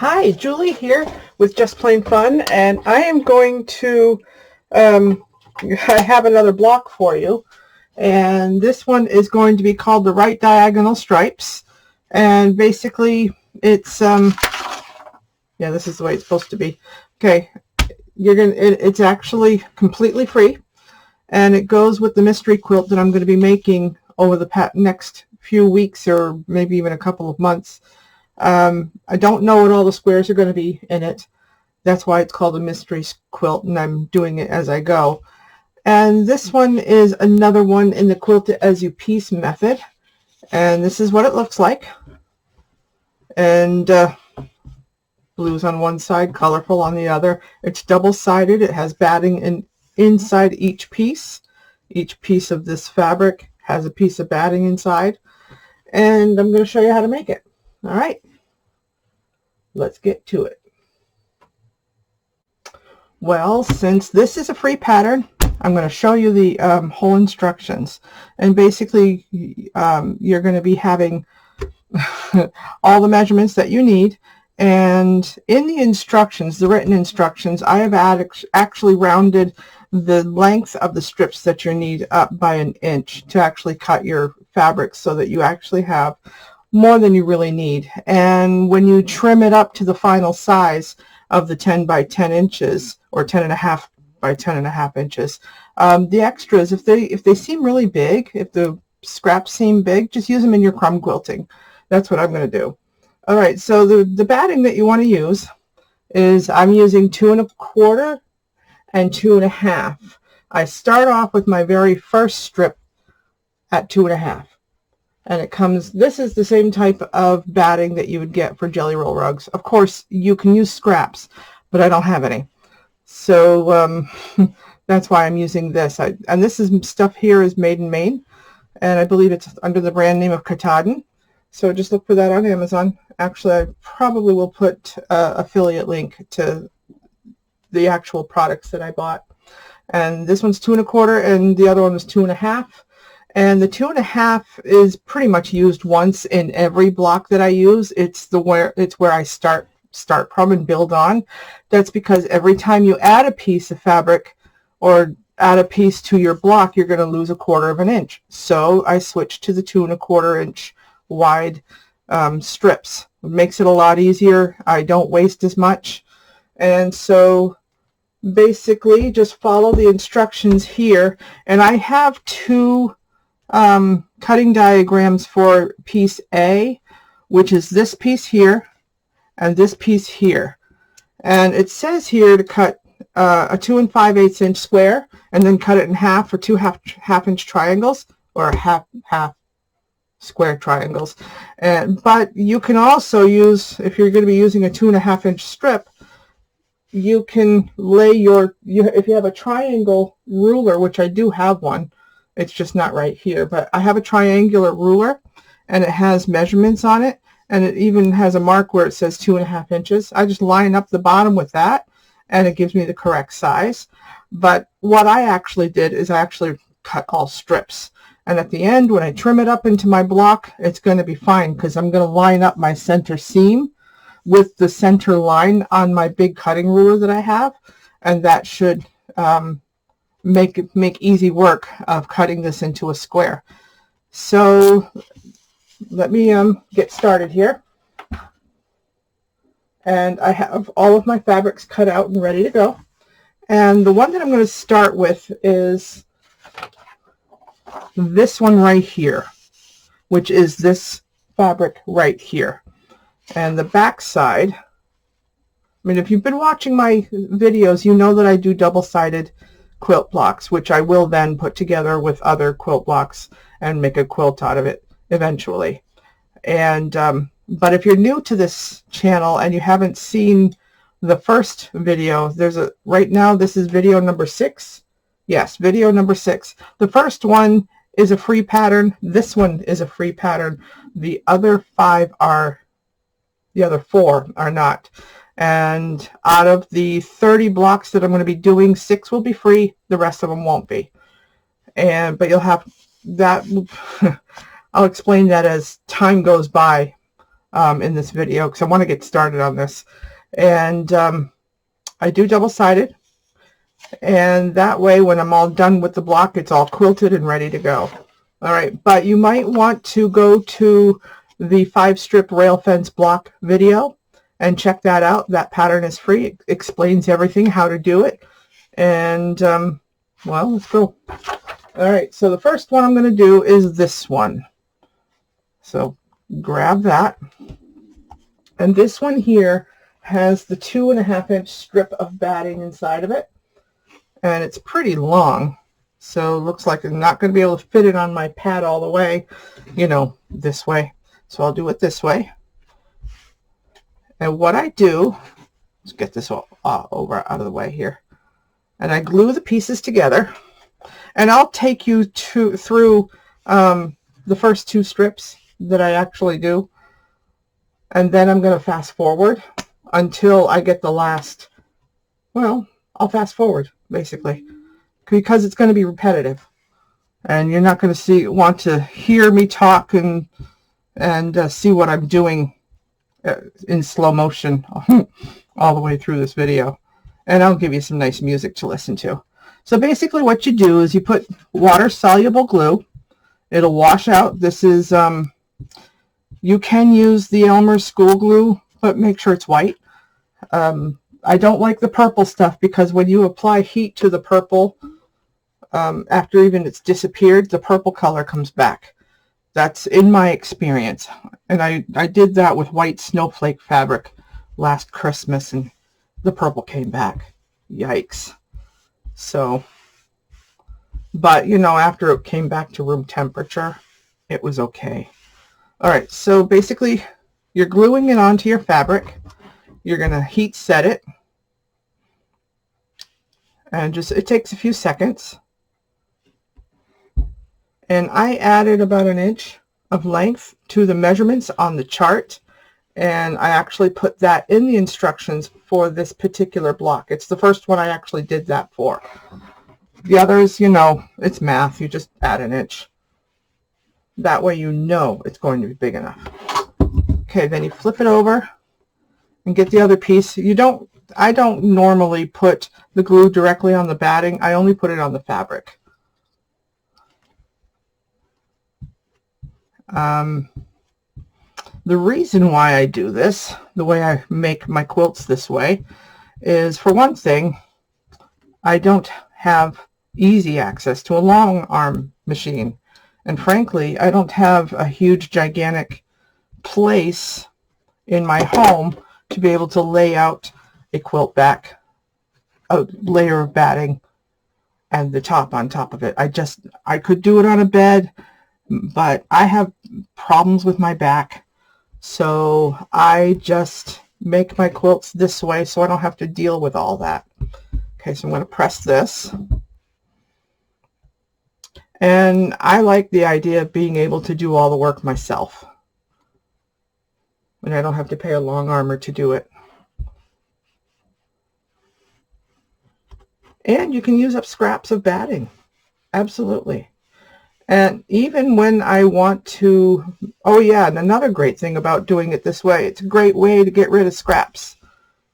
Hi, Julie here with Just Plain Fun, and I am going to, I have another block for you, and this one is going to be called the Right Diagonal Stripes, and basically it's, yeah, this is the way it's supposed to be. Okay, it's actually completely free, and it goes with the mystery quilt that I'm going to be making over the next few weeks or maybe even a couple of months. I don't know what all the squares are going to be in it. That's why it's called a mystery quilt, and I'm doing it as I go. And this one is another one in the quilt it as you piece method, and this is what it looks like. And blues on one side, colorful on the other. It's double-sided. It has batting inside each piece. Each piece of this fabric has a piece of batting inside, and I'm going to show you how to make it. All right, let's get to it. Well, since this is a free pattern, I'm going to show you the whole instructions. And basically, you're going to be having all the measurements that you need. And in the instructions, the written instructions, I have actually rounded the length of the strips that you need up by 1 inch to actually cut your fabric so that you actually have more than you really need. And when you trim it up to the final size of the 10 by 10 inches or 10.5 by 10.5 inches, the extras, if they seem really big, if the scraps seem big, just use them in your crumb quilting. That's what I'm going to do. All right, so the batting that you want to use is, I'm using 2 1/4 and 2 1/2. I start off with my very first strip at 2 1/2. And it comes, this is the same type of batting that you would get for jelly roll rugs. Of course, you can use scraps, but I don't have any. So that's why I'm using this. And this stuff here is made in Maine, and I believe it's under the brand name of Katahdin. So just look for that on Amazon. Actually, I probably will put an affiliate link to the actual products that I bought. And this one's 2 1/4, and the other one was 2 1/2. And the 2 1/2 is pretty much used once in every block that I use. It's where I start from and build on. That's because every time you add a piece of fabric or add a piece to your block, you're going to lose 1/4 inch. So I switched to the 2 1/4 inch wide strips. It makes it a lot easier. I don't waste as much. And so basically just follow the instructions here. And I have two cutting diagrams for piece A, which is this piece here and this piece here. And it says here to cut a 2 5/8 inch square and then cut it in half for 2 half inch triangles, or half square triangles. But you can also use, if you're going to be using a 2 1/2 inch strip, you can lay if you have a triangle ruler, which I do have one. It's just not right here, but I have a triangular ruler, and it has measurements on it, and it even has a mark where it says 2 1/2 inches. I just line up the bottom with that, and it gives me the correct size. But what I actually did is I actually cut all strips, and at the end, when I trim it up into my block, it's going to be fine, because I'm going to line up my center seam with the center line on my big cutting ruler that I have, and that should make easy work of cutting this into a square. So let me get started here. And I have all of my fabrics cut out and ready to go. And the one that I'm going to start with is this one right here, which is this fabric right here. And the back side, I mean, if you've been watching my videos, you know that I do double-sided quilt blocks, which I will then put together with other quilt blocks and make a quilt out of it eventually. And but if you're new to this channel and you haven't seen the first video, right now this is video number 6. Yes, video number 6. The first one is a free pattern. This one is a free pattern. The other 4 are not. And out of the 30 blocks that I'm going to be doing, 6 will be free. The rest of them won't be. But you'll have that. I'll explain that as time goes by. in this video because I want to get started on this. And I do double-sided, and that way when I'm all done with the block, it's all quilted and ready to go. All right, but you might want to go to the 5-strip rail fence block video and check that out. That pattern is free. It explains everything, how to do it. And well, let's go. All right, so the first one I'm going to do is this one. So grab that. And this one here has the 2.5-inch strip of batting inside of it. And it's pretty long. So it looks like I'm not going to be able to fit it on my pad all the way, you know, this way. So I'll do it this way. And what I do, let's get this all over out of the way here. And I glue the pieces together. And I'll take you through the first 2 strips that I actually do. And then I'm going to fast forward until I get the last, well, I'll fast forward basically because it's going to be repetitive. And you're not going to want to hear me talk and see what I'm doing in slow motion all the way through this video. And I'll give you some nice music to listen to. So basically what you do is you put water-soluble glue. It'll wash out. This is, you can use the Elmer's school glue, but make sure it's white. I don't like the purple stuff because when you apply heat to the purple, after even it's disappeared, the purple color comes back. That's in my experience. And I did that with white snowflake fabric last Christmas, and the purple came back. Yikes. So, but you know, after it came back to room temperature, it was okay. All right, so basically you're gluing it onto your fabric. You're going to heat set it. And it takes a few seconds. And I added about 1 inch of length to the measurements on the chart. And I actually put that in the instructions for this particular block. It's the first one I actually did that for. The others, you know, it's math. You just add 1 inch. That way you know it's going to be big enough. Okay, then you flip it over and get the other piece. I don't normally put the glue directly on the batting. I only put it on the fabric. The reason why I do this, the way I make my quilts this way, is for one thing, I don't have easy access to a long arm machine. And frankly, I don't have a huge, gigantic place in my home to be able to lay out a quilt back, a layer of batting, and the top on top of it. I could do it on a bed, but I have problems with my back. So I just make my quilts this way so I don't have to deal with all that. Okay, so I'm going to press this. And I like the idea of being able to do all the work myself. And I don't have to pay a long armer to do it. And you can use up scraps of batting. Absolutely. And even when I want to, oh yeah, and another great thing about doing it this way, it's a great way to get rid of scraps.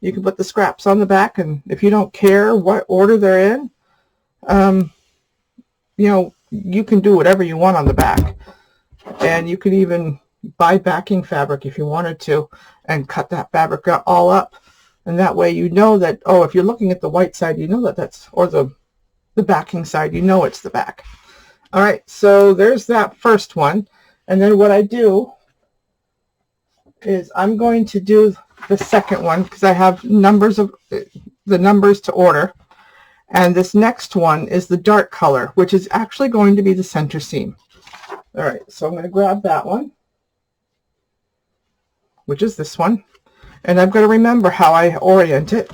You can put the scraps on the back, and if you don't care what order they're in, you know, you can do whatever you want on the back. And you can even buy backing fabric if you wanted to and cut that fabric all up. And that way you know that, oh, if you're looking at the white side, you know that that's, or the backing side, you know it's the back. All right, so there's that first one. And then what I do is I'm going to do the second one because I have the numbers to order. And this next one is the dark color, which is actually going to be the center seam. All right, so I'm going to grab that one, which is this one. And I've got to remember how I orient it.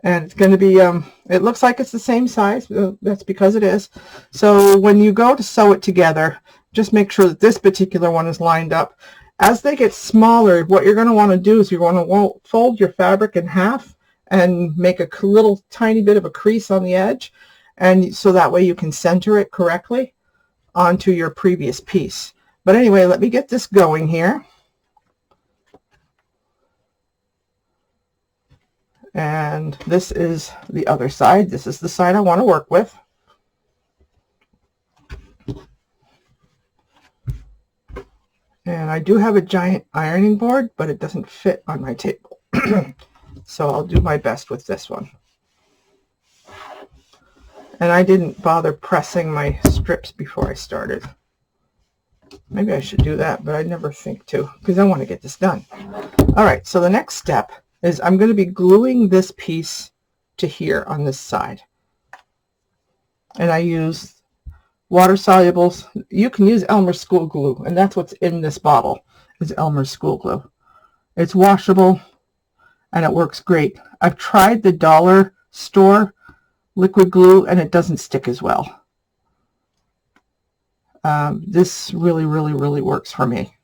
And it's going to be, it looks like it's the same size. That's because it is. So when you go to sew it together, just make sure that this particular one is lined up. As they get smaller, what you're going to want to do is you're going to fold your fabric in half and make a little tiny bit of a crease on the edge. And so that way you can center it correctly onto your previous piece. But anyway, let me get this going here. And this is the other side. This is the side I want to work with. And I do have a giant ironing board, but it doesn't fit on my table. So I'll do my best with this one. And I didn't bother pressing my strips before I started. Maybe I should do that, but I never think to, because I want to get this done. All right, so the next step is I'm going to be gluing this piece to here on this side. And I use water solubles. You can use Elmer's school glue, and that's what's in this bottle is Elmer's school glue. It's washable and it works great. I've tried the dollar store liquid glue and it doesn't stick as well. This really works for me.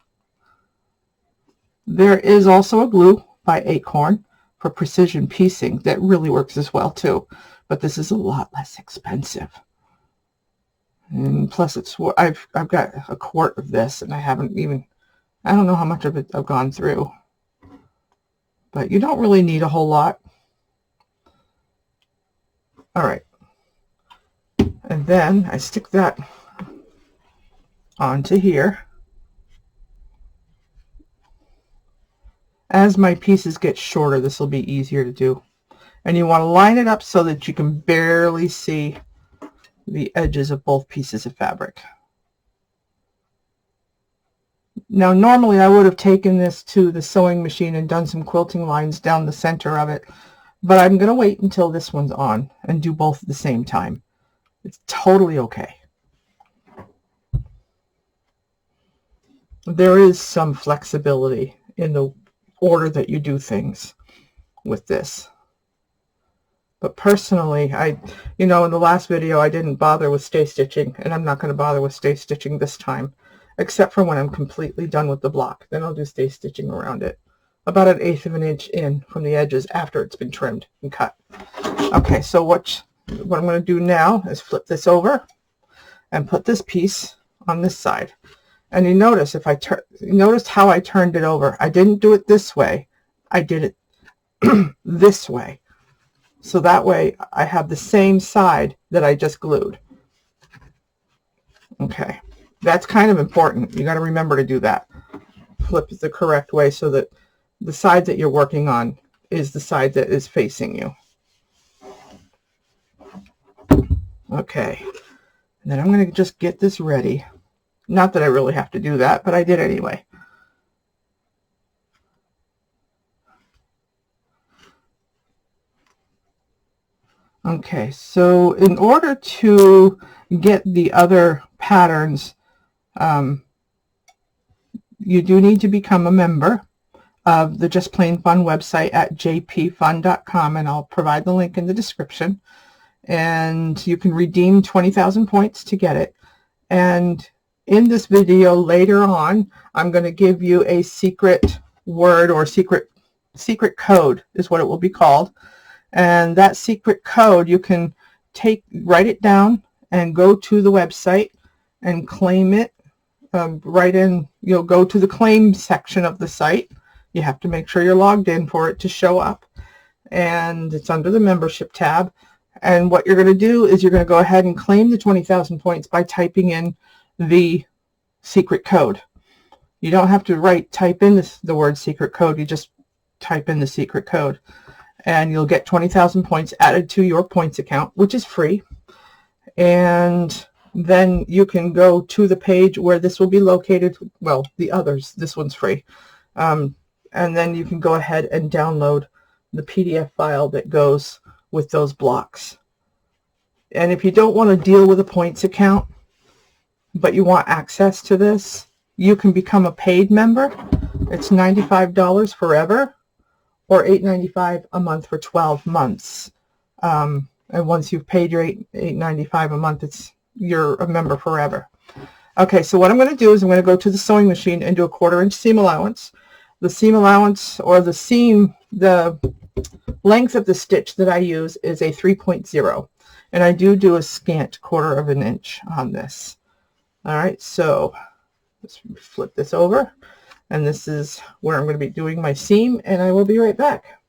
There is also a glue by Acorn for precision piecing that really works as well too, but this is a lot less expensive. And plus I've got a quart of this, and I don't know how much of it I've gone through, but you don't really need a whole lot. All right, and then I stick that onto here. As my pieces get shorter, this will be easier to do. And you want to line it up so that you can barely see the edges of both pieces of fabric. Now, normally I would have taken this to the sewing machine and done some quilting lines down the center of it, but I'm going to wait until this one's on and do both at the same time. It's totally okay. There is some flexibility in the order that you do things with this. But personally, in the last video I didn't bother with stay stitching, and I'm not going to bother with stay stitching this time, except for when I'm completely done with the block. Then I'll do stay stitching around it, about 1/8 of an inch in from the edges after it's been trimmed and cut. Okay, so what I'm going to do now is flip this over and put this piece on this side. And you notice notice how I turned it over. I didn't do it this way. I did it this way. So that way I have the same side that I just glued. Okay, that's kind of important. You got to remember to do that. Flip it the correct way so that the side that you're working on is the side that is facing you. Okay, and then I'm going to just get this ready. Not that I really have to do that, but I did anyway. Okay, so in order to get the other patterns, you do need to become a member of the Just Plain Fun website at jpfun.com, and I'll provide the link in the description. And you can redeem 20,000 points to get it. And in this video later on, I'm going to give you a secret word, or secret code is what it will be called. And that secret code you can write it down and go to the website and claim it. Right in, you'll go to the claim section of the site. You have to make sure you're logged in for it to show up. And it's under the membership tab. And what you're going to do is you're going to go ahead and claim the 20,000 points by typing in the secret code. You don't have to type in the word secret code. You just type in the secret code. And you'll get 20,000 points added to your points account, which is free. And then you can go to the page where this will be located. Well, the others, this one's free. And then you can go ahead and download the PDF file that goes with those blocks. And if you don't want to deal with a points account, but you want access to this, you can become a paid member. It's $95 forever, or $8.95 a month for 12 months. And once you've paid your $8.95 a month, you're a member forever. Okay, so what I'm going to do is I'm going to go to the sewing machine and do a 1/4 inch seam allowance. The seam allowance, or the length of the stitch that I use is a 3.0, and I do a scant 1/4 of an inch on this. All right, so Just flip this over, and this is where I'm going to be doing my seam, and I will be right back.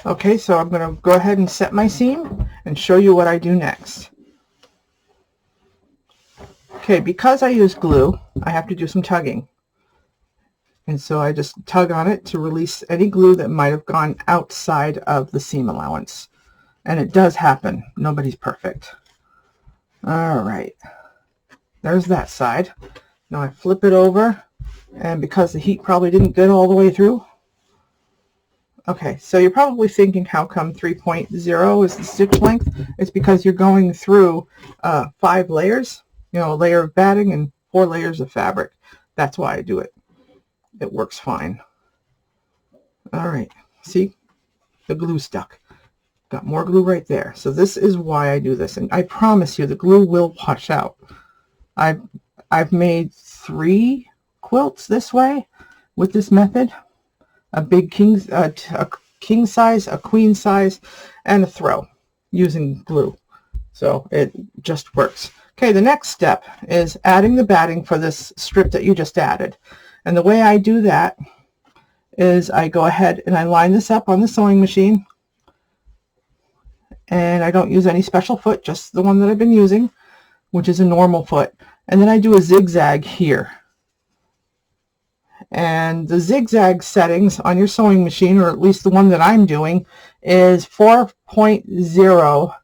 Okay, so I'm going to go ahead and set my seam and show you what I do next. Okay, because I use glue, I have to do some tugging. And so I just tug on it to release any glue that might have gone outside of the seam allowance. And it does happen. Nobody's perfect. All right. There's that side. Now I flip it over, and because the heat probably didn't get all the way through. Okay, so you're probably thinking, how come 3.0 is the stitch length? It's because you're going through 5 layers, you know, a layer of batting and 4 layers of fabric. That's why I do it. It works fine. All right, see, the glue stuck. Got more glue right there. So this is why I do this, and I promise you the glue will wash out. I've made 3 quilts this way with this method: a big king size, a queen size, and a throw using glue. So it just works. Okay, the next step is adding the batting for this strip that you just added. And the way I do that is I go ahead and I line this up on the sewing machine, and I don't use any special foot, just the one that I've been using, which is a normal foot. And then I do a zigzag here. And the zigzag settings on your sewing machine, or at least the one that I'm doing, is 4.0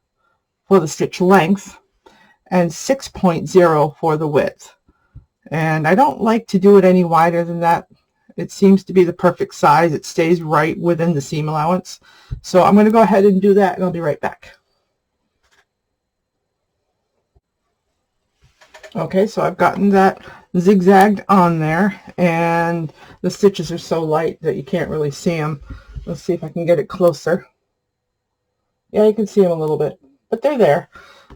for the stitch length and 6.0 for the width. And I don't like to do it any wider than that. It seems to be the perfect size. It stays right within the seam allowance. So I'm going to go ahead and do that, and I'll be right back. Okay, so I've gotten that zigzagged on there, and the stitches are so light that you can't really see them. Let's see if I can get it closer. Yeah, you can see them a little bit, but they're there.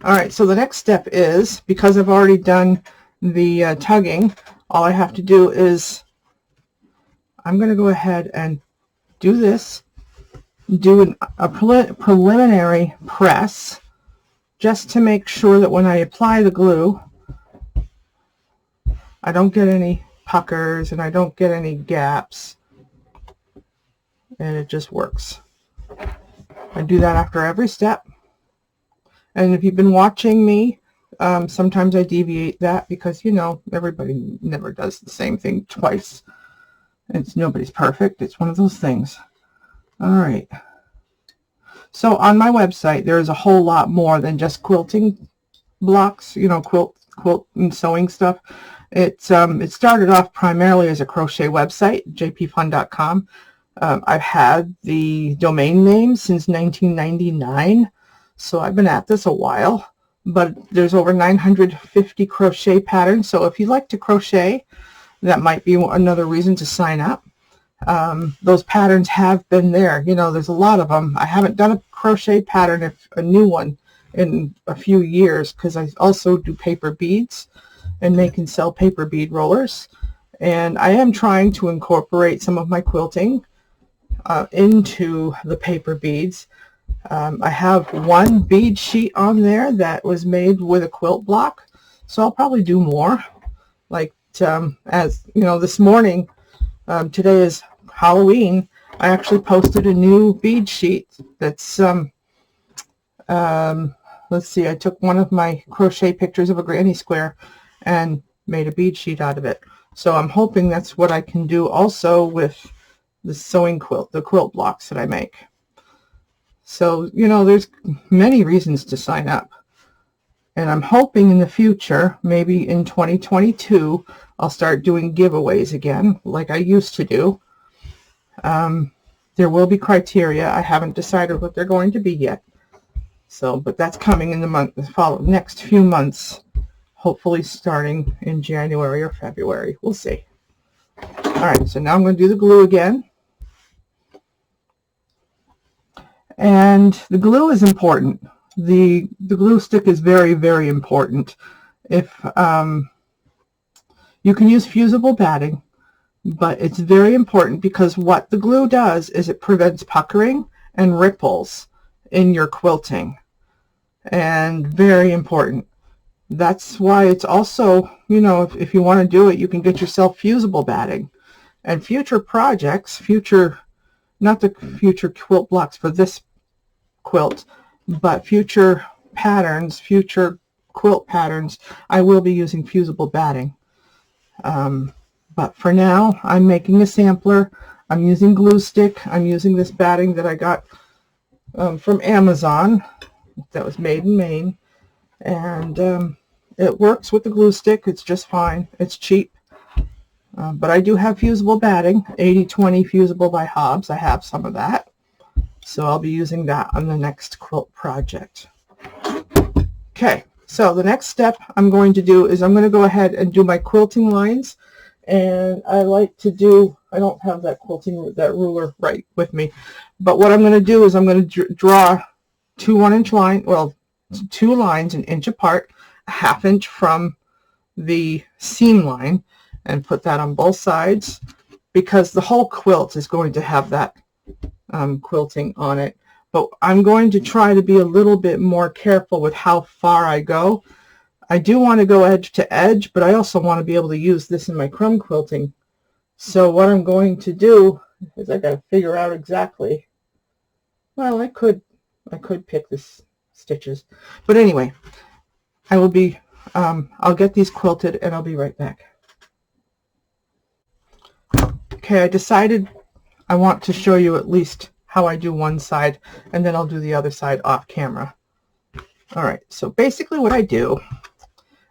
All right, so the next step is, because I've already done the tugging, all I have to do is, I'm going to go ahead and do this, do a preliminary press, just to make sure that when I apply the glue, I don't get any puckers and I don't get any gaps, and it just works. I do that after every step. And if you've been watching me, sometimes I deviate that because, you know, everybody never does the same thing twice. Nobody's perfect. It's one of those things. All right. So on my website, there's a whole lot more than just quilting blocks, you know, quilt and sewing stuff. It started off primarily as a crochet website, jpfun.com. I've had the domain name since 1999, so I've been at this a while. But there's over 950 crochet patterns, so if you like to crochet, that might be another reason to sign up. Those patterns have been there. You know, there's a lot of them. I haven't done a crochet pattern, a new one, in a few years, because I also do paper beads and make and sell paper bead rollers. And I am trying to incorporate some of my quilting into the paper beads. I have one bead sheet on there that was made with a quilt block, so I'll probably do more. Like, as you know, this morning, today is Halloween, I actually posted a new bead sheet that's, let's see, I took one of my crochet pictures of a granny square and made a bead sheet out of it. So I'm hoping that's what I can do also with the sewing quilt, the quilt blocks that I make. So, you know, there's many reasons to sign up. And I'm hoping in the future, maybe in 2022, I'll start doing giveaways again, like I used to do. There will be criteria. I haven't decided what they're going to be yet. So, but that's coming in the next few months, hopefully starting in January or February. We'll see. All right, so now I'm going to do the glue again. And the glue is important. The glue stick is very, very important. If you can use fusible batting, but it's very important because what the glue does is it prevents puckering and ripples in your quilting. And very important. That's why it's also, you know, if you want to do it, you can get yourself fusible batting. And future projects, not the future quilt blocks for this quilt, but future patterns, future quilt patterns, I will be using fusible batting. But for now, I'm making a sampler. I'm using glue stick. I'm using this batting that I got from Amazon that was made in Maine. And it works with the glue stick. It's just fine. It's cheap. But I do have fusible batting, 80/20 fusible by Hobbs. I have some of that. So I'll be using that on the next quilt project. Okay, so the next step I'm going to do is I'm going to go ahead and do my quilting lines. And I like to do, I don't have that ruler right with me, but what I'm going to do is I'm going to draw two 1-inch line, well, two lines an inch apart, a 1/2 inch from the seam line, and put that on both sides, because the whole quilt is going to have that quilting on it. But I'm going to try to be a little bit more careful with how far I go. I do want to go edge to edge, but I also want to be able to use this in my crumb quilting. So what I'm going to do is I got to figure out exactly, well, I could pick this stitches, but anyway, I will be I'll get these quilted and I'll be right back. Okay, I decided I want to show you at least how I do one side, and then I'll do the other side off camera. All right, so basically what I do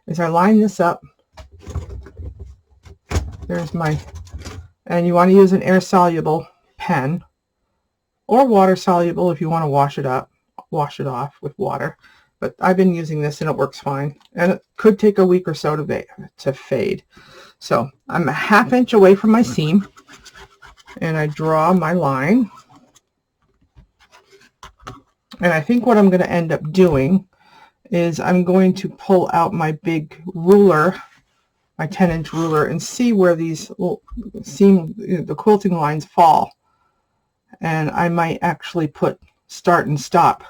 is I line this up. There's my, and you want to use an air soluble pen or water soluble if you want to wash it off with water. But I've been using this and it works fine. And it could take a week or so to fade. So I'm a 1/2 inch away from my seam and I draw my line. And I think what I'm going to end up doing is I'm going to pull out my big ruler, my 10-inch ruler, and see where these little the quilting lines fall. And I might actually put start and stop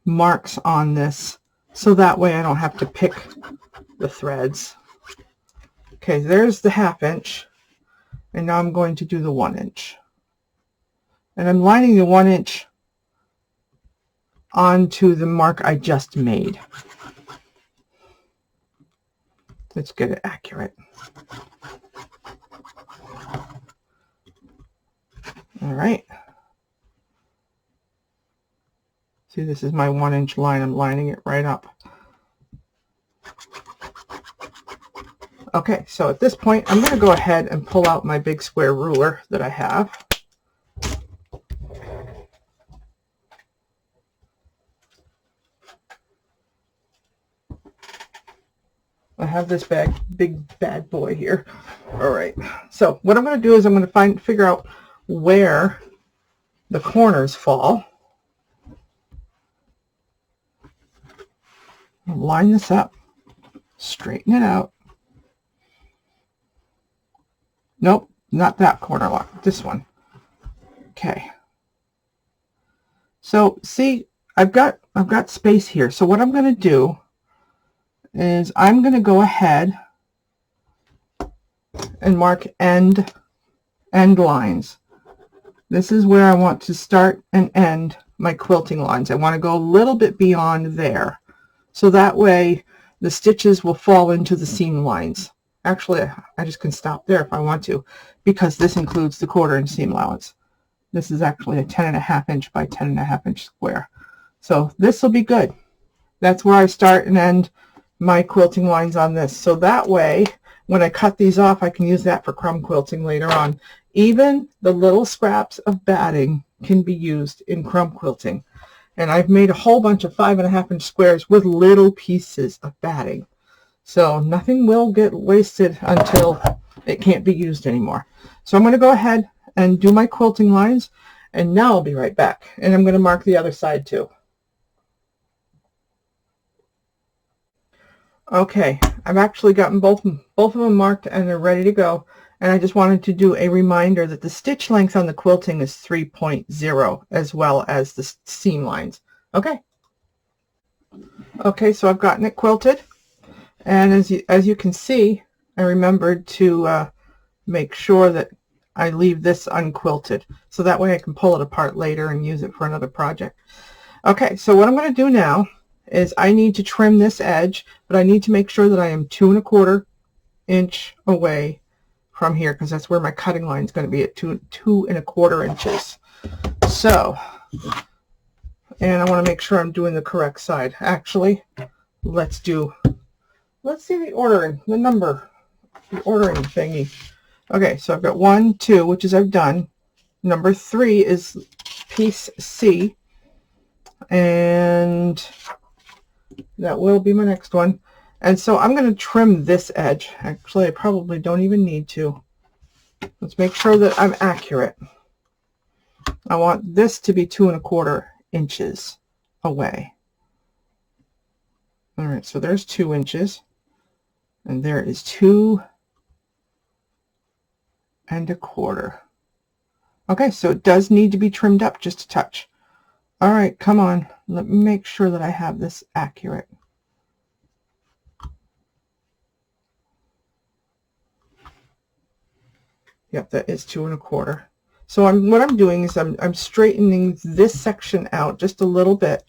marks on this, so that way I don't have to pick the threads. Okay, there's the 1/2 inch, and now I'm going to do the 1 inch. And I'm lining the 1 inch onto the mark I just made. Let's get it accurate. All right. See, this is my 1 inch line. I'm lining it right up. Okay, so at this point, I'm going to go ahead and pull out my big square ruler that I have. I have this big bad boy here. All right, so what I'm going to do is I'm going to figure out where the corners fall. Line this up, straighten it out. Nope, not that corner lock, this one. Okay. So see, I've got space here. So what I'm going to do is I'm going to go ahead and mark end lines. This is where I want to start and end my quilting lines. I want to go a little bit beyond there, so that way the stitches will fall into the seam lines. Actually, I just can stop there if I want to, because this includes the 1/4 inch seam allowance. This is actually a 10.5 inch by 10.5 inch square. So this will be good. That's where I start and end my quilting lines on this. So that way, when I cut these off, I can use that for crumb quilting later on. Even the little scraps of batting can be used in crumb quilting. And I've made a whole bunch of 5.5 inch squares with little pieces of batting. So nothing will get wasted until it can't be used anymore. So I'm going to go ahead and do my quilting lines, and now I'll be right back. And I'm going to mark the other side too. Okay, I've actually gotten both of them marked and they're ready to go. And I just wanted to do a reminder that the stitch length on the quilting is 3.0 as well as the seam lines. Okay. Okay, so I've gotten it quilted, and as you can see, I remembered to make sure that I leave this unquilted, so that way I can pull it apart later and use it for another project. Okay, so what I'm going to do now is I need to trim this edge, but I need to make sure that I am 2 1/4 inch away from here, because that's where my cutting line is going to be, at 2 1/4 inches. So, and I want to make sure I'm doing the correct side. Actually, let's see the ordering, the ordering thingy. Okay, so I've got 1, 2, which is I've done. Number 3 is piece C, and that will be my next one. And so I'm going to trim this edge. Actually, I probably don't even need to. Let's make sure that I'm accurate. I want this to be 2 1/4 inches away. All right, so there's 2 inches, and there is 2 1/4. Okay, so it does need to be trimmed up just a touch. All right, come on. Let me make sure that I have this accurate. Yep, that is 2 1/4. So what I'm doing is I'm straightening this section out just a little bit,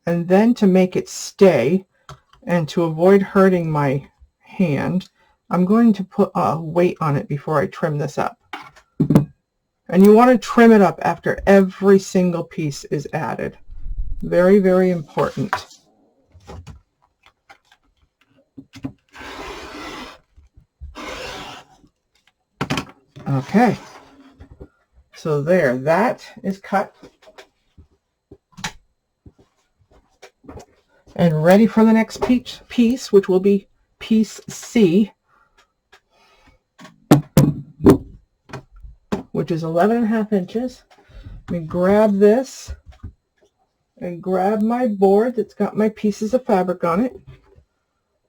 and then to make it stay and to avoid hurting my hand, I'm going to put a weight on it before I trim this up. And you want to trim it up after every single piece is added. Very, very important. Okay, so there, that is cut and ready for the next piece, which will be piece C, which is 11 1/2 inches. Let me grab this and grab my board that's got my pieces of fabric on it.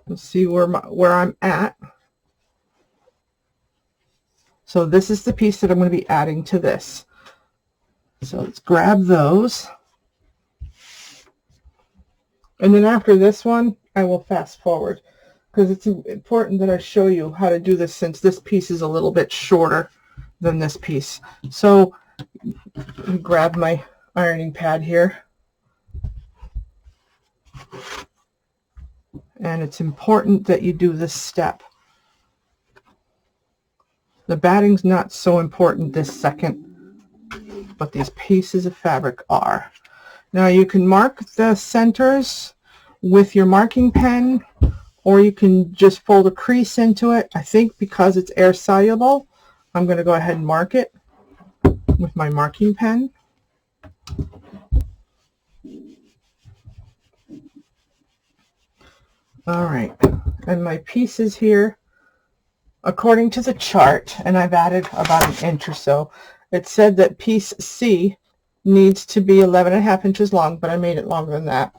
Let's see where I'm at. So this is the piece that I'm going to be adding to this. So let's grab those. And then after this one, I will fast forward, because it's important that I show you how to do this, since this piece is a little bit shorter than this piece. So grab my ironing pad here. And it's important that you do this step. The batting's not so important this second, but these pieces of fabric are. Now you can mark the centers with your marking pen, or you can just fold a crease into it. I think because it's air soluble, I'm going to go ahead and mark it with my marking pen. All right, and my pieces here, according to the chart, and I've added about 1 inch or so, it said that piece C needs to be 11 1/2 inches long, but I made it longer than that.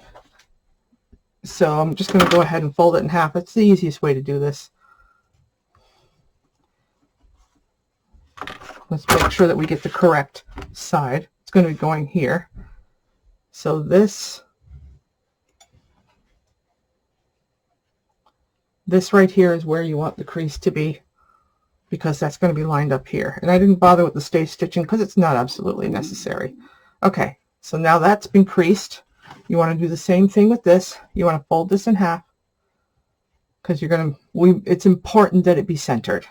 So I'm just going to go ahead and fold it in half. It's the easiest way to do this. Let's make sure that we get the correct side. It's going to be going here. So this right here is where you want the crease to be, because that's going to be lined up here. And I didn't bother with the stay stitching because it's not absolutely necessary. Okay, so now that's been creased. You want to do the same thing with this. You want to fold this in half, because you're going to, it's important that it be centered.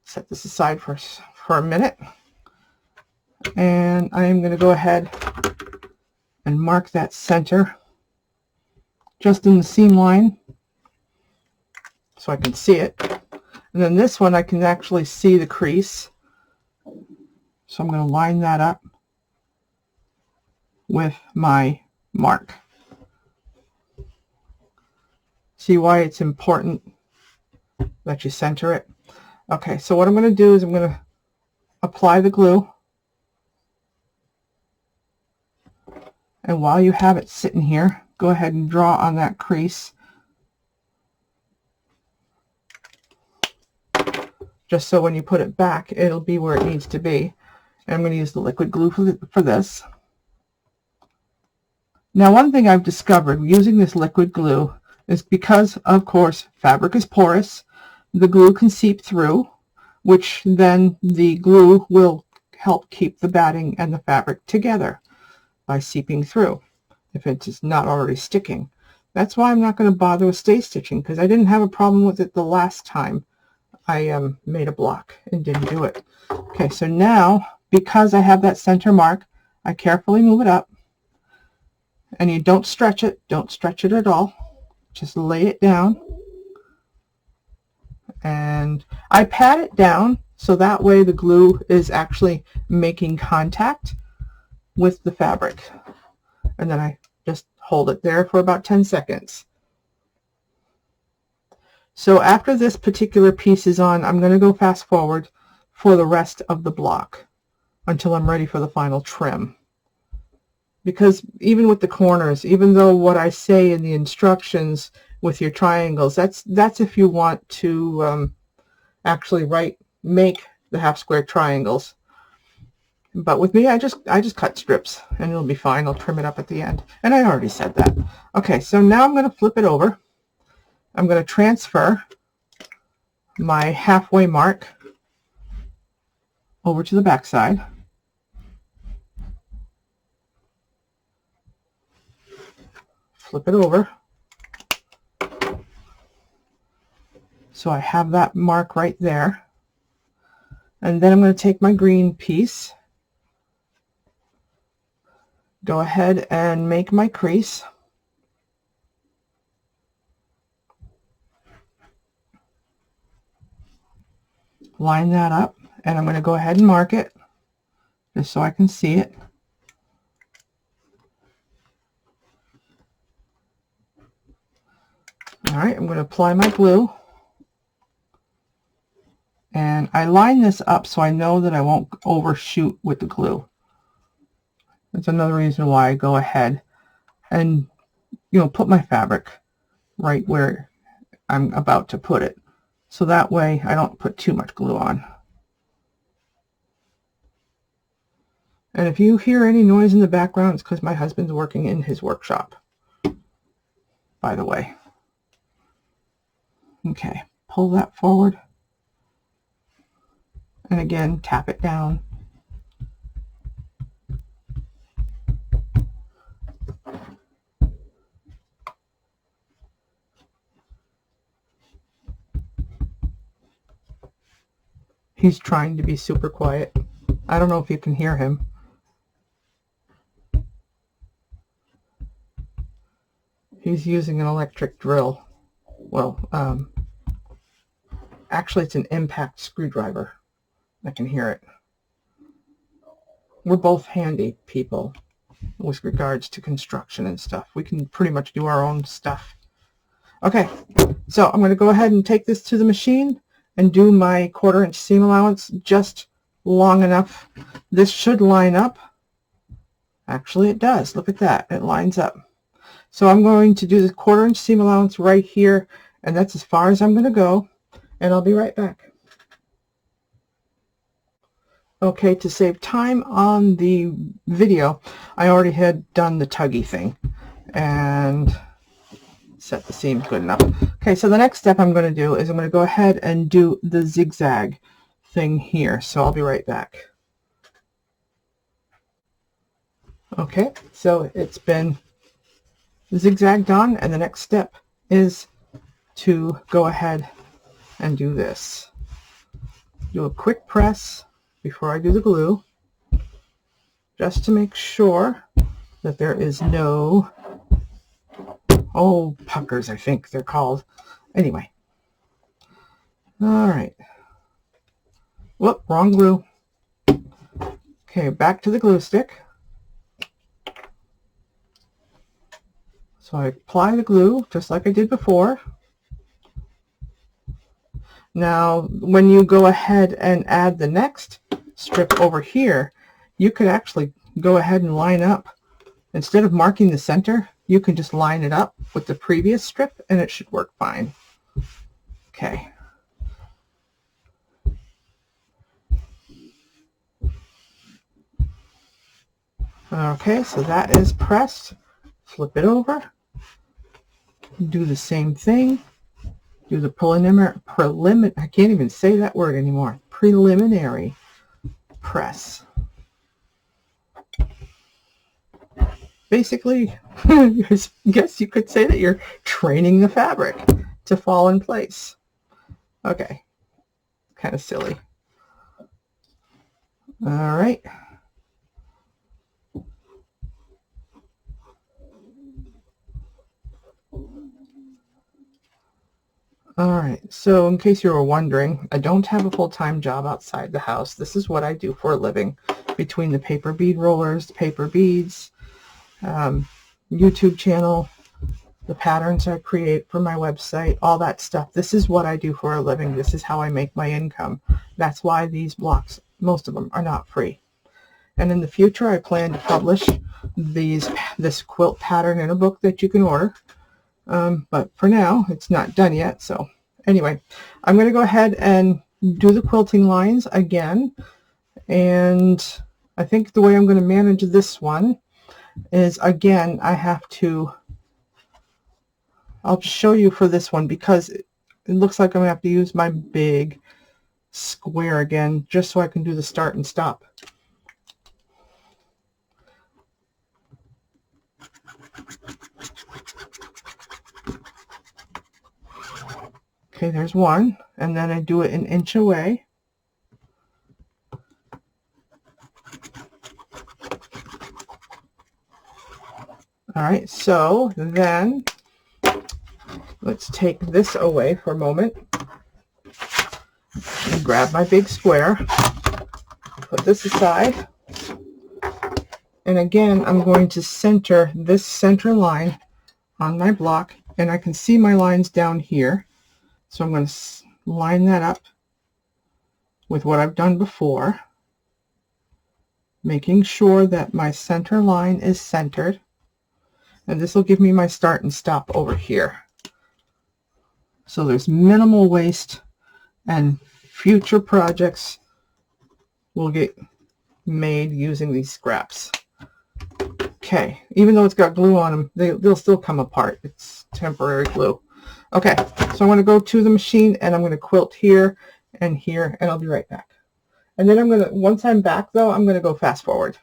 Set this aside for a minute. And I am going to go ahead and mark that center just in the seam line so I can see it. And then this one I can actually see the crease. So I'm going to line that up with my mark. See why it's important that you center it? Okay, so what I'm going to do is I'm going to apply the glue. And while you have it sitting here, go ahead and draw on that crease. Just so when you put it back, it'll be where it needs to be. And I'm going to use the liquid glue for this. Now, one thing I've discovered using this liquid glue is because, of course, fabric is porous, the glue can seep through, which then the glue will help keep the batting and the fabric together by seeping through if it is not already sticking. That's why I'm not going to bother with stay stitching, because I didn't have a problem with it the last time I made a block and didn't do it. Okay, so now, because I have that center mark, I carefully move it up, and you don't stretch it at all, just lay it down, and I pat it down so that way the glue is actually making contact with the fabric, and then I just hold it there for about 10 seconds. So after this particular piece is on, I'm going to go fast forward for the rest of the block until I'm ready for the final trim. Because even with the corners, even though what I say in the instructions with your triangles, that's if you want to actually make the half square triangles. But with me, I just cut strips and it'll be fine. I'll trim it up at the end. And I already said that. Okay, so now I'm going to flip it over. I'm going to transfer my halfway mark over to the back side. Flip it over. So I have that mark right there. And then I'm going to take my green piece, go ahead and make my crease. Line that up, and I'm going to go ahead and mark it just so I can see it. All right, I'm going to apply my glue, and I line this up so I know that I won't overshoot with the glue. That's another reason why I go ahead and put my fabric right where I'm about to put it, so that way I don't put too much glue on. And if you hear any noise in the background, it's because my husband's working in his workshop, by the way. Okay, pull that forward, and again tap it down. He's trying to be super quiet. I don't know if you can hear him. He's using an electric drill. Well, actually it's an impact screwdriver. I can hear it. We're both handy people with regards to construction and stuff. We can pretty much do our own stuff. Okay, so I'm going to go ahead and take this to the machine and do my 1/4 inch seam allowance just long enough. This should line up. Actually, it does. Look at that. It lines up. So I'm going to do the 1/4 inch seam allowance right here, and that's as far as I'm going to go, and I'll be right back. Okay, to save time on the video, I already had done the tuggy thing and set the seams good enough. Okay, so the next step I'm going to do is I'm going to go ahead and do the zigzag thing here. So I'll be right back. Okay, so it's been zigzagged on, and the next step is to go ahead and do this. Do a quick press before I do the glue, just to make sure that there is no puckers, I think they're called. Anyway. All right. Whoop, wrong glue. Okay, back to the glue stick. So I apply the glue just like I did before. Now, when you go ahead and add the next strip over here, you could actually go ahead and line up. Instead of marking the center, you can just line it up with the previous strip and it should work fine. Okay. Okay, so that is pressed. flip it over, do the same thing, do the preliminary, I can't even say that word anymore, preliminary press. Basically, I guess you could say that you're training the fabric to fall in place. Okay, kind of silly. All right. All right, so in case you were wondering, I don't have a full-time job outside the house. This is what I do for a living. Between the paper bead rollers, the paper beads, YouTube channel, the patterns I create for my website, all that stuff. This is what I do for a living. This is how I make my income. That's why these blocks, most of them, are not free. And in the future, I plan to publish this quilt pattern in a book that you can order. But for now, it's not done yet. So anyway, I'm going to go ahead and do the quilting lines again. And I think the way I'm going to manage this one is, again, I'll just show you for this one because it looks like I'm going to have to use my big square again just so I can do the start and stop. Okay, there's one, and then I do it an inch away. All right, so then let's take this away for a moment and grab my big square, put this aside, and again I'm going to center this center line on my block, and I can see my lines down here. So I'm going to line that up with what I've done before, making sure that my center line is centered. And this will give me my start and stop over here. So there's minimal waste, and future projects will get made using these scraps. Okay, even though it's got glue on them, they'll still come apart. It's temporary glue. Okay, so I'm going to go to the machine and I'm going to quilt here, and I'll be right back. And then once I'm back though, I'm going to go fast forward.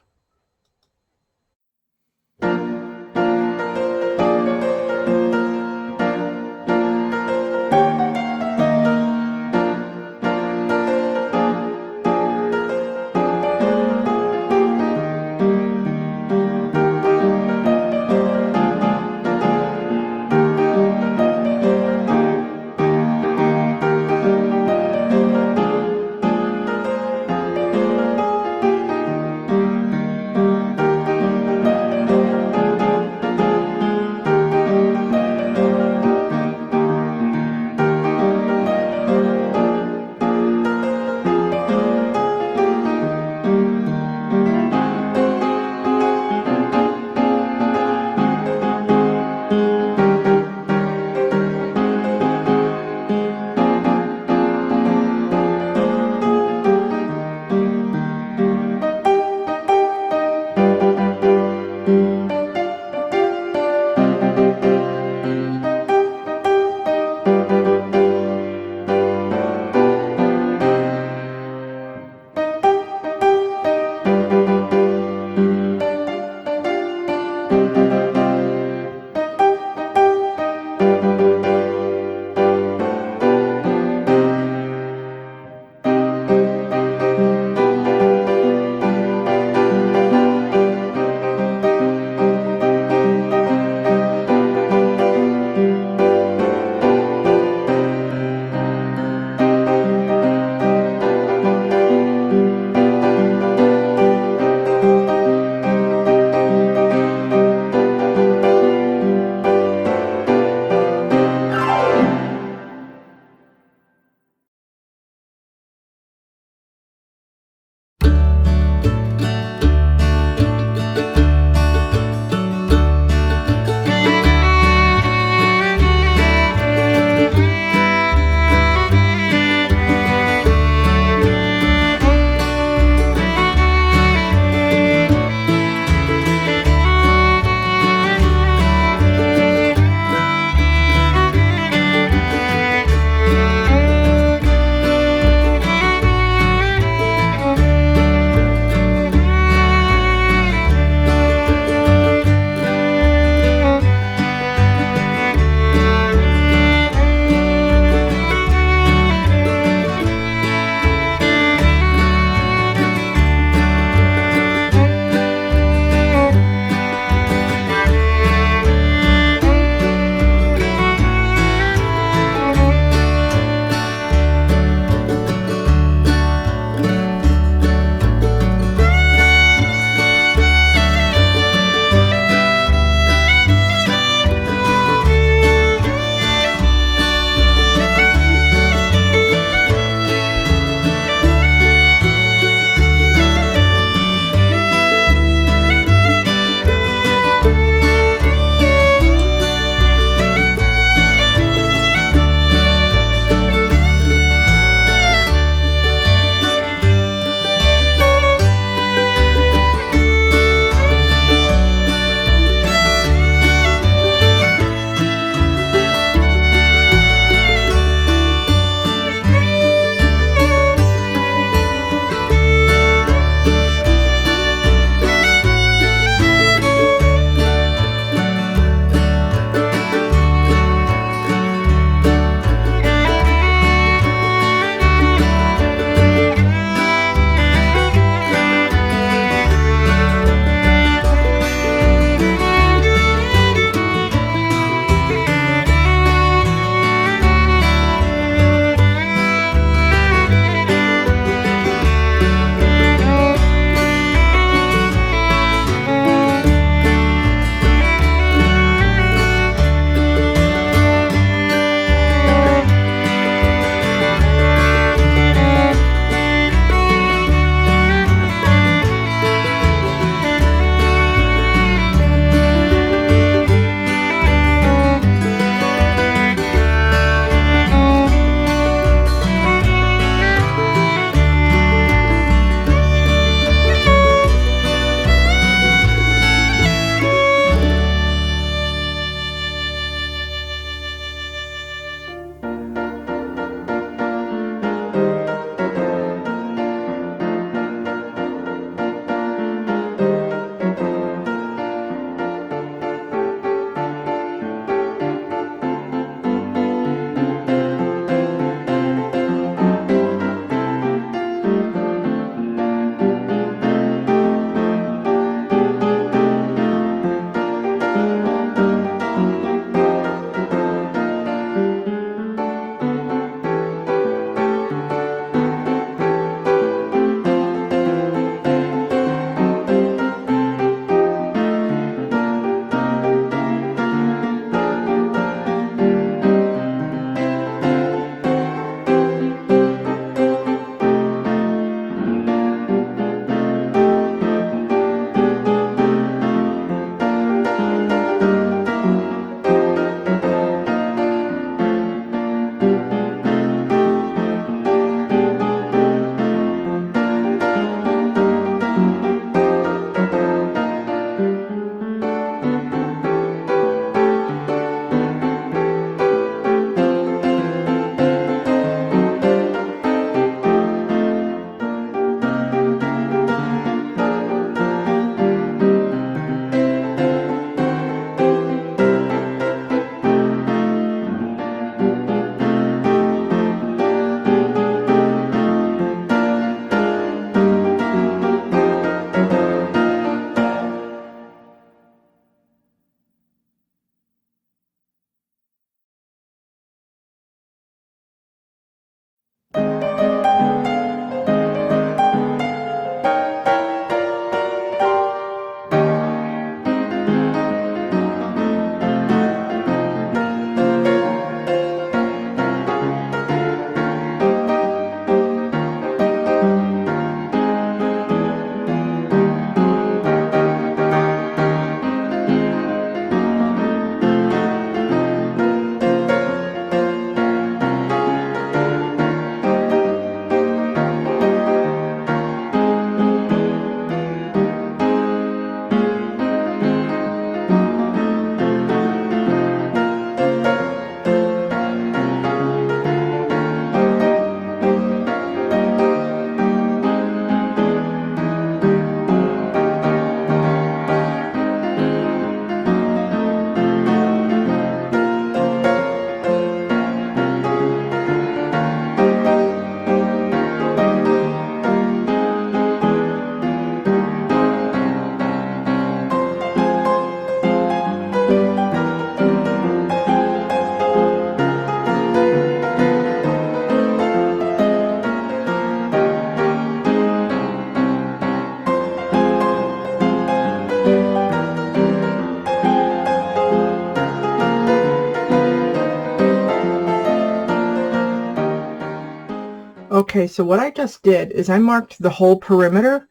Okay, so what I just did is I marked the whole perimeter,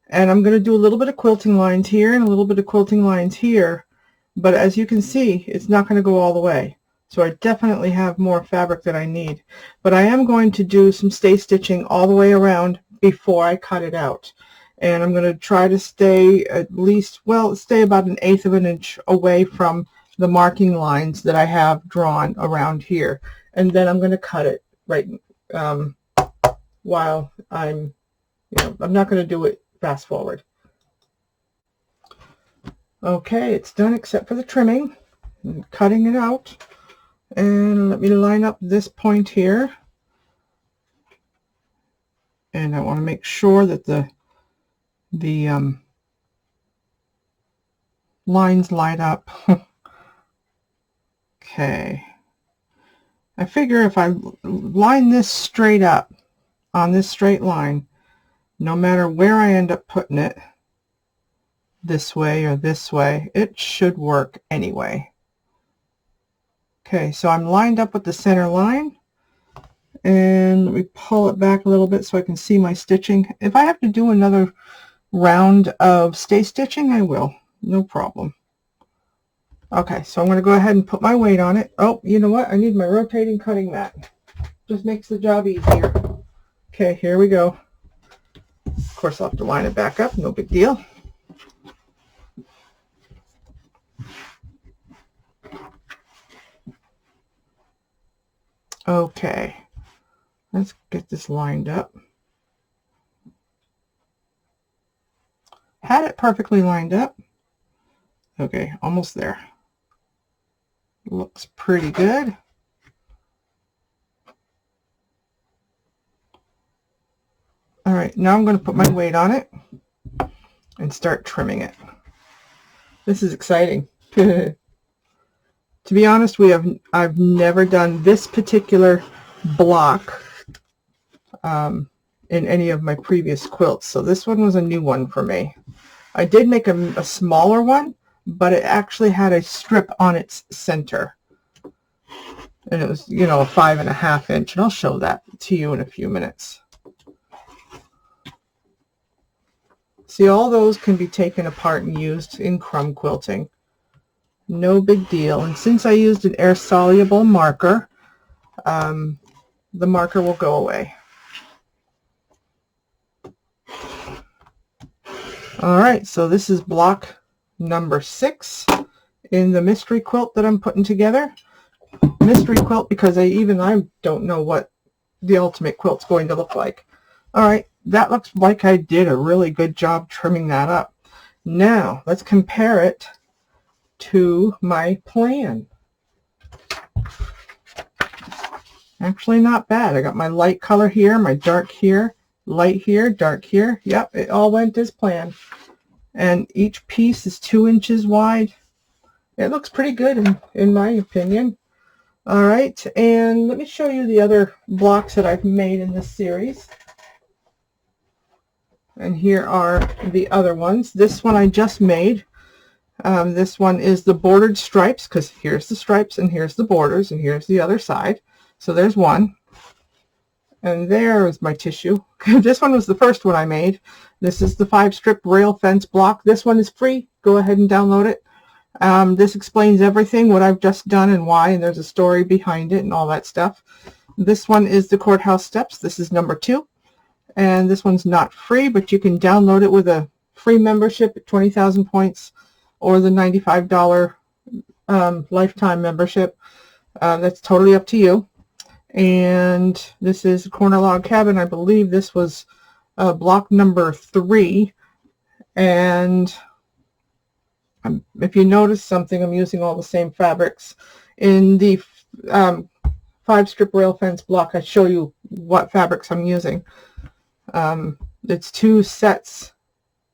and I'm going to do a little bit of quilting lines here and a little bit of quilting lines here, but as you can see, it's not going to go all the way. So I definitely have more fabric than I need, but I am going to do some stay stitching all the way around before I cut it out. And I'm going to try to stay at least, well, stay about 1/8 of an inch away from the marking lines that I have drawn around here. And then I'm going to cut it right while I'm, I'm not going to do it fast forward. Okay, it's done except for the trimming. I'm cutting it out. And let me line up this point here. And I want to make sure that the lines line up. Okay. I figure if I line this straight up on this straight line, no matter where I end up putting it, this way or this way, it should work anyway. Okay, so I'm lined up with the center line, and let me pull it back a little bit so I can see my stitching. If I have to do another round of stay stitching, I will, no problem. Okay, so I'm going to go ahead and put my weight on it. Oh, you know what? I need my rotating cutting mat. Just makes the job easier. Okay, here we go. Of course, I'll have to line it back up, no big deal. Okay, let's get this lined up. Had it perfectly lined up. Okay, almost there. Looks pretty good. All right, now I'm going to put my weight on it and start trimming it. This is exciting. To be honest, I've never done this particular block in any of my previous quilts, so this one was a new one for me. I did make a smaller one, but it actually had a strip on its center, and it was, a 5.5 inch, and I'll show that to you in a few minutes. See, all those can be taken apart and used in crumb quilting. No big deal. And since I used an air-soluble marker, the marker will go away. All right, so this is block number 6 in the mystery quilt that I'm putting together. Mystery quilt because I don't know what the ultimate quilt's going to look like. All right, that looks like I did a really good job trimming that up. Now, let's compare it to my plan. Actually, not bad. I got my light color here, my dark here, light here, dark here. Yep, it all went as planned. And each piece is 2 inches wide. It looks pretty good in my opinion. All right, and let me show you the other blocks that I've made in this series. And here are the other ones. This one I just made. This one is the bordered stripes, because here's the stripes and here's the borders and here's the other side. So there's one. And there's my tissue. This one was the first one I made. This is the 5-strip rail fence block. This one is free. Go ahead and download it. This explains everything, what I've just done and why, and there's a story behind it and all that stuff. This one is the courthouse steps. This is number 2. And this one's not free, but you can download it with a free membership at 20,000 points or the $95 lifetime membership. That's totally up to you. And this is Corner Log Cabin. I believe this was block number 3. And if you notice something, I'm using all the same fabrics. In the 5-strip rail fence block, I show you what fabrics I'm using. It's 2 sets.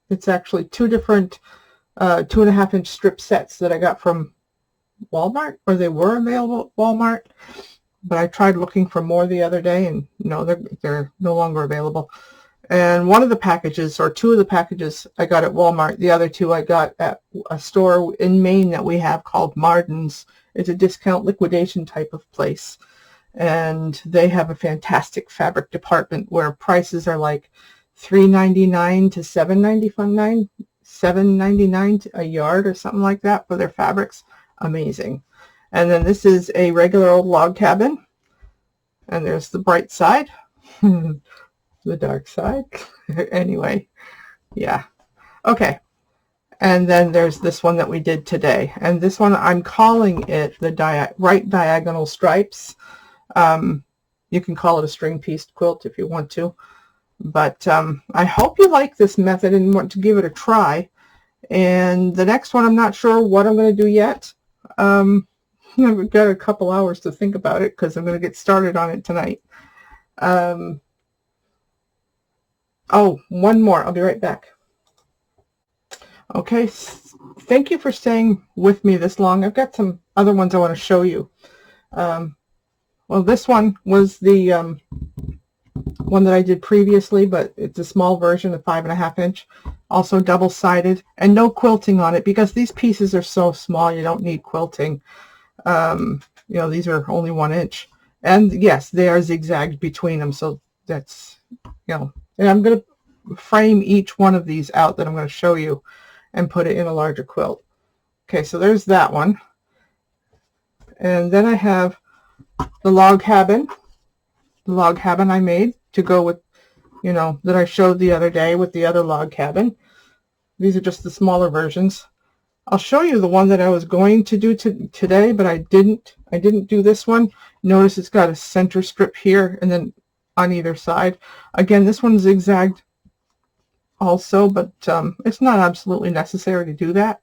It's actually 2 different 2.5-inch strip sets that I got from Walmart, or they were available at Walmart, but I tried looking for more the other day, and no, they're no longer available. And one of the packages, or 2 of the packages, I got at Walmart. The other 2 I got at a store in Maine that we have called Martin's. It's a discount liquidation type of place. and they have a fantastic fabric department where prices are like $3.99 to $7.99 a yard or something like that for their fabrics. Amazing. And then this is a regular old log cabin, and there's the bright side, the dark side. Anyway, yeah. Okay. And then there's this one that we did today, and this one I'm calling it the right diagonal stripes. You can call it a string piece quilt if you want to, but I hope you like this method and want to give it a try. And the next one, I'm not sure what I'm going to do yet. I've got a couple hours to think about it because I'm going to get started on it tonight. Oh, one more. I'll be right back. Okay, thank you for staying with me this long. I've got some other ones I want to show you. Well, this one was the one that I did previously, but it's a small version, a 5.5 inch, also double-sided, and no quilting on it because these pieces are so small you don't need quilting. You know, these are only 1 inch, and yes, they are zigzagged between them, so that's, you know, and I'm going to frame each one of these out that I'm going to show you and put it in a larger quilt. Okay, so there's that one, and then I have the log cabin I made to go with, you know, that I showed the other day with the other log cabin. These are just the smaller versions. I'll show you the one that I was going to do today, but I didn't do this one. Notice it's got a center strip here and then on either side. Again, this one's zigzagged also, but it's not absolutely necessary to do that,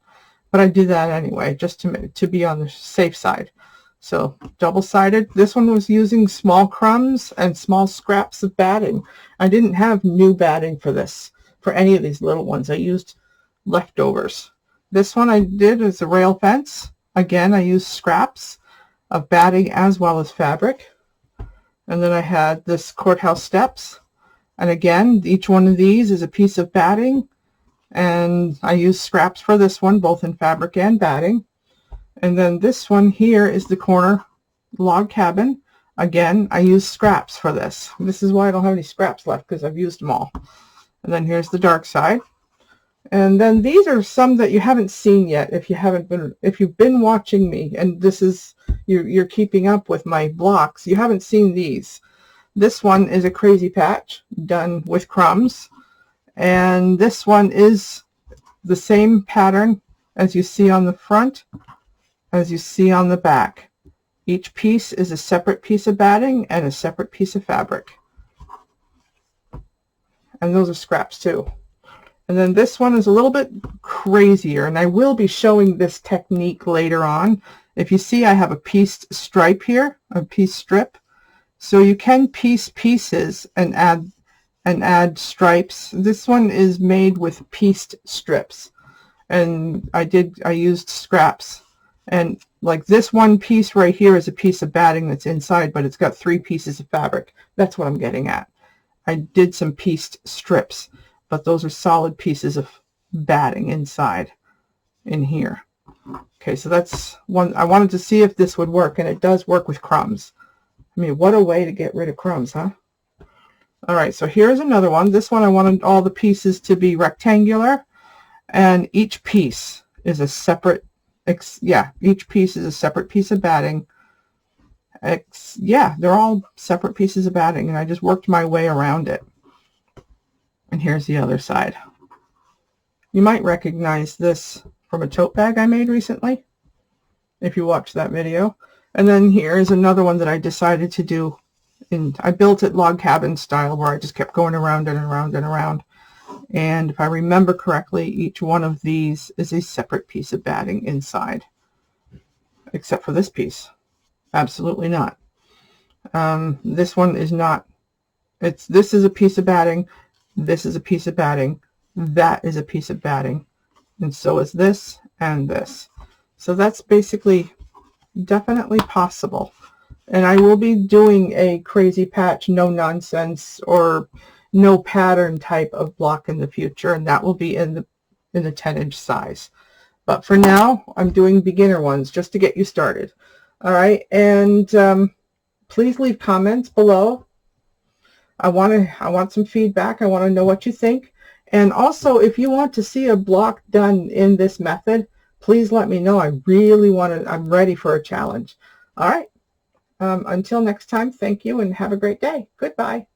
but I did that anyway just to be on the safe side. So double-sided. This one was using small crumbs and small scraps of batting. I didn't have new batting for this, for any of these little ones. I used leftovers. This one I did as a rail fence. Again, I used scraps of batting as well as fabric. And then I had this courthouse steps. And again, each one of these is a piece of batting. And I used scraps for this one, both in fabric and batting. And then this one here is the corner log cabin. Again, I used scraps for this. This is why I don't have any scraps left, because I've used them all. And then here's the dark side. And then these are some that you haven't seen yet if you've been watching me, and this is you're keeping up with my blocks. You haven't seen these. This one is a crazy patch done with crumbs, and this one is the same pattern as you see on the front as you see on the back. Each piece is a separate piece of batting and a separate piece of fabric, and those are scraps too. And then this one is a little bit crazier, and I will be showing this technique later on. If you see, I have a pieced stripe here, a piece strip. So you can piece pieces and add stripes. This one is made with pieced strips, and I used scraps. And like this one piece right here is a piece of batting that's inside, but it's got 3 pieces of fabric. That's what I'm getting at. I did some pieced strips, but those are solid pieces of batting inside in here. Okay, so that's one. I wanted to see if this would work, and it does work with crumbs. I mean, what a way to get rid of crumbs, huh? All right, so here's another one. This one I wanted all the pieces to be rectangular, and each piece is a separate, each piece is a separate piece of batting. They're all separate pieces of batting, and I just worked my way around it. And here's the other side. You might recognize this from a tote bag I made recently, if you watched that video. And then here is another one that I decided to do. I built it log cabin style, where I just kept going around and around and around. And if I remember correctly, each one of these is a separate piece of batting inside, except for this piece. Absolutely not. This one is not. This is a piece of batting. This is a piece of batting. That is a piece of batting. And so is this and this. So that's basically definitely possible. And I will be doing a crazy patch, no nonsense or no pattern type of block in the future, and that will be in the 10-inch size. But for now, I'm doing beginner ones just to get you started. All right, and Please leave comments below. I want some feedback. I want to know what you think. And also, if you want to see a block done in this method, please let me know. I really want to, I'm ready for a challenge. All right. Until next time, thank you and have a great day. Goodbye.